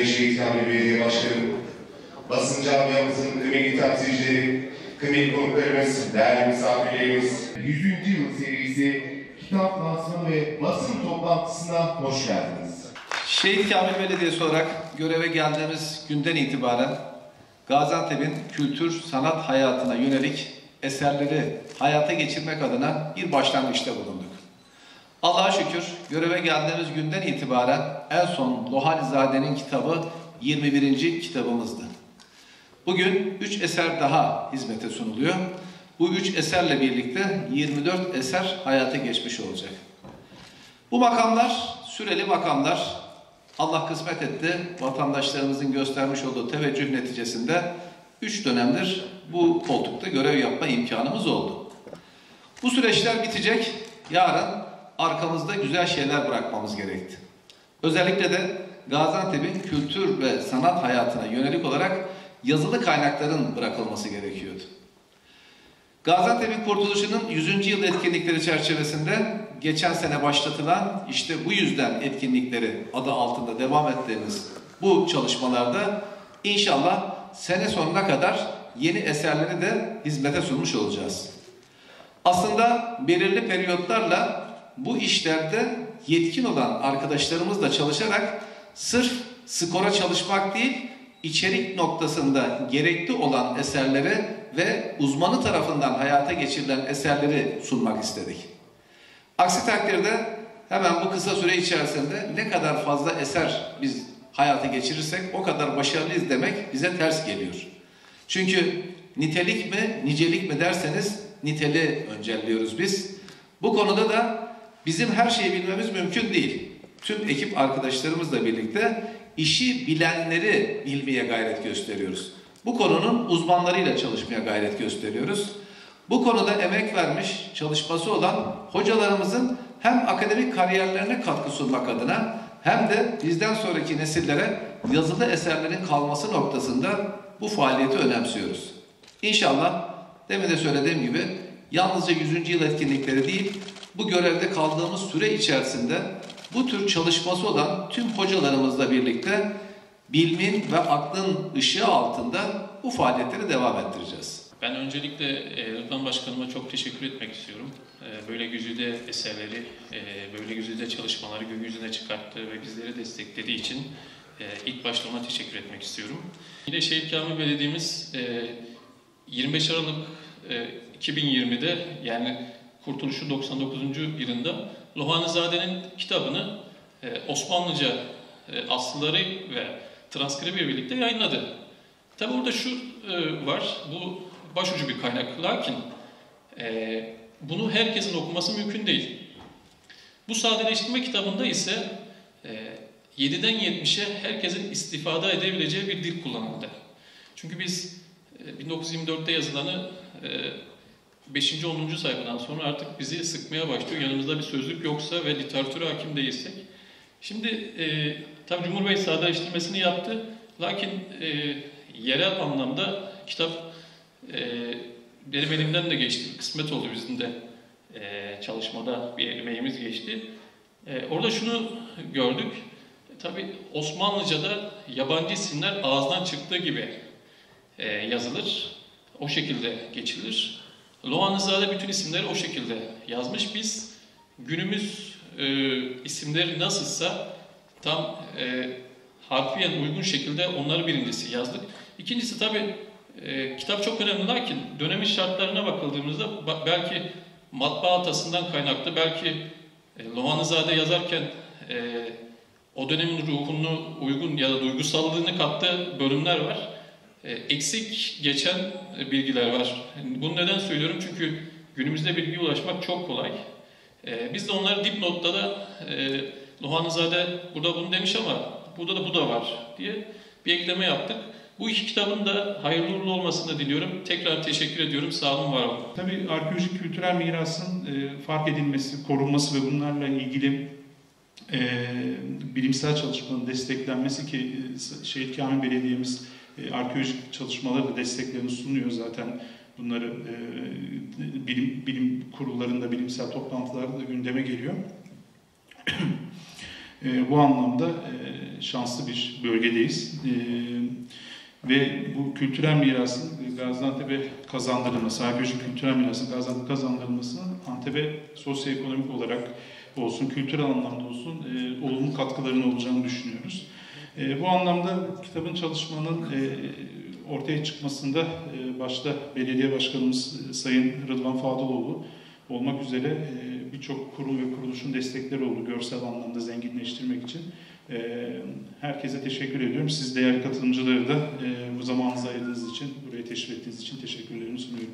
Şehit Kamil Belediye Başkanı, basın camiamızın kıymetli temsilcileri, kıymetli konuklarımız, değerli misafirlerimiz, 100. yıl serisi kitap lansmanı ve basın toplantısına hoş geldiniz. Şehit Kamil Belediyesi olarak göreve geldiğimiz günden itibaren Gaziantep'in kültür, sanat hayatına yönelik eserleri hayata geçirmek adına bir başlangıçta bulunduk. Allah'a şükür göreve geldiğimiz günden itibaren en son Lohanizade'nin kitabı 21. kitabımızdı. Bugün 3 eser daha hizmete sunuluyor. Bu 3 eserle birlikte 24 eser hayata geçmiş olacak. Bu makamlar süreli makamlar. Allah kısmet etti. Vatandaşlarımızın göstermiş olduğu teveccüh neticesinde 3 dönemdir bu koltukta görev yapma imkanımız oldu. Bu süreçler bitecek. Yarın arkamızda güzel şeyler bırakmamız gerekti. Özellikle de Gaziantep'in kültür ve sanat hayatına yönelik olarak yazılı kaynakların bırakılması gerekiyordu. Gaziantep'in kurtuluşunun 100. yıl etkinlikleri çerçevesinde geçen sene başlatılan işte bu yüzden etkinlikleri adı altında devam ettiğimiz bu çalışmalarda inşallah sene sonuna kadar yeni eserleri de hizmete sunmuş olacağız. Aslında belirli periyotlarla bu işlerde yetkin olan arkadaşlarımızla çalışarak sırf skora çalışmak değil, içerik noktasında gerekli olan eserleri ve uzmanı tarafından hayata geçirilen eserleri sunmak istedik. Aksi takdirde hemen bu kısa süre içerisinde ne kadar fazla eser biz hayata geçirirsek o kadar başarılıyız demek bize ters geliyor. Çünkü nitelik mi, nicelik mi derseniz niteliği öncelliyoruz biz. Bu konuda da bizim her şeyi bilmemiz mümkün değil. Tüm ekip arkadaşlarımızla birlikte işi bilenleri bilmeye gayret gösteriyoruz. Bu konunun uzmanlarıyla çalışmaya gayret gösteriyoruz. Bu konuda emek vermiş, çalışması olan hocalarımızın hem akademik kariyerlerine katkı sunmak adına hem de bizden sonraki nesillere yazılı eserlerin kalması noktasında bu faaliyeti önemsiyoruz. İnşallah demin de söylediğim gibi yalnızca 100. yıl etkinlikleri değil, bu görevde kaldığımız süre içerisinde bu tür çalışması olan tüm hocalarımızla birlikte bilimin ve aklın ışığı altında bu faaliyetleri devam ettireceğiz. Ben öncelikle Rıdvan Başkanıma çok teşekkür etmek istiyorum. Böyle güzide eserleri, böyle güzide çalışmaları gökyüzüne çıkarttığı ve bizleri desteklediği için ilk başta ona teşekkür etmek istiyorum. Yine Şehit Kamil Belediye'miz 25 Aralık 2020'de yani Kurtuluş'un 99. yılında Lohanizade'nin kitabını Osmanlıca asılları ve transkribiyle birlikte yayınladı. Tabi orada şu var, bu başucu bir kaynak. Lakin bunu herkesin okuması mümkün değil. Bu sadeleştirme kitabında ise 7'den 70'e herkesin istifade edebileceği bir dil kullanıldı. Çünkü biz 1924'te yazılanı 5. 10. sayfadan sonra artık bizi sıkmaya başlıyor. Yanımızda bir sözlük yoksa ve literatüre hakim değilsek. Şimdi tabi Cumhur Bey sadeleştirmesini yaptı. Lakin yerel anlamda kitap benim elimden de geçti. Kısmet oldu bizim de çalışmada bir emeğimiz geçti. Orada şunu gördük. Tabi Osmanlıca'da yabancı isimler ağızdan çıktığı gibi yazılır. O şekilde geçilir. Lohanizade bütün isimleri o şekilde yazmış. Biz günümüz isimleri nasılsa tam harfiyen uygun şekilde onları birincisi yazdık. İkincisi tabi kitap çok önemli lakin dönemin şartlarına bakıldığımızda belki matbaa hatasından kaynaklı, belki Lohanizade yazarken o dönemin ruhunu uygun ya da duygusallığını kattığı bölümler var. Eksik geçen bilgiler var. Bunu neden söylüyorum? Çünkü günümüzde bilgiye ulaşmak çok kolay. Biz de onları dipnotta da Lohanizade burada bunu demiş ama burada da bu da var diye bir ekleme yaptık. Bu iki kitabın da hayırlı uğurlu olmasını diliyorum. Tekrar teşekkür ediyorum. Sağ olun, var olun. Tabii arkeolojik kültürel mirasın fark edilmesi, korunması ve bunlarla ilgili bilimsel çalışmanın desteklenmesi ki Şehit Kamil Belediye'miz arkeolojik çalışmaları da desteklerini sunuyor zaten. Bunları bilim kurullarında, bilimsel toplantılarda da gündeme geliyor. Bu anlamda şanslı bir bölgedeyiz. Ve bu kültürel mirasın Gaziantep'e kazandırılması, arkeolojik kültürel mirasın Gaziantep'e kazandırılması Antep'e sosyoekonomik olarak olsun, kültürel anlamda olsun olumlu katkılarının olacağını düşünüyoruz. Bu anlamda kitabın, çalışmanın ortaya çıkmasında başta belediye başkanımız Sayın Rıdvan Fadıloğlu olmak üzere birçok kurum ve kuruluşun destekleri oldu görsel anlamda zenginleştirmek için. Herkese teşekkür ediyorum. Siz değerli katılımcıları da bu zamanınızı ayırdığınız için, buraya teşrif ettiğiniz için teşekkürlerimi sunuyorum.